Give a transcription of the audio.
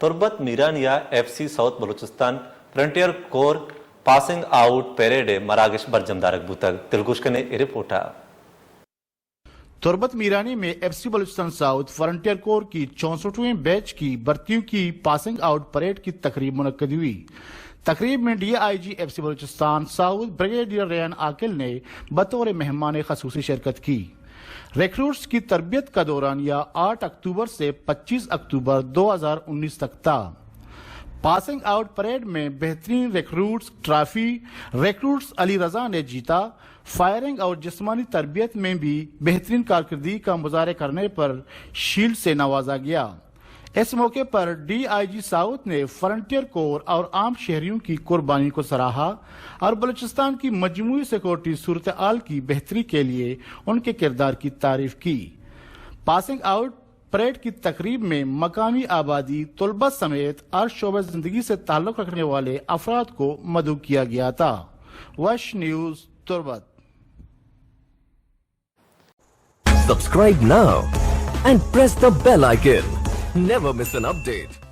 تربت میرانیا FC south Balochistan frontier کور passing out period مراگش برجمدارک بوتک تلگوشکنے رپورٹا تربت میرانی میں FC Balochistan south frontier کور کی 64ویں بیچ کی بھرتیوں کی پاسنگ آؤٹ پریڈ کی تقریب منعقد ہوئی۔ تقریب میں DIG FC Balochistan south brigadier Rayyan Aqil نے بطور مہمان خصوصی شرکت کی۔ ریکروٹس کی تربیت کا دورانیہ 8 اکتوبر سے 25 اکتوبر 2019 تک تھا۔ پاسنگ آؤٹ پریڈ میں بہترین recruits trophy recruits Ali Raza نے جیتا۔ فائرنگ اور جسمانی تربیت میں بھی بہترین کارکردگی کا مظاہرہ کرنے پر شیلڈ سے نوازا گیا۔ اس موقع پر DIG ساؤتھ نے فرنٹیئر کور اور عام شہریوں کی قربانی کو سراہا اور بلوچستان کی مجموعی سیکورٹی صورتحال کی بہتری کے لیے ان کے کردار کی تعریف کی۔ پاسنگ آؤٹ پریڈ کی تقریب میں مقامی آبادی، طلباء سمیت ہر شعبہ زندگی سے تعلق رکھنے والے افراد کو مدعو کیا گیا تھا۔ وش news Turbat. Subscribe now and press the bell icon. Never miss an update.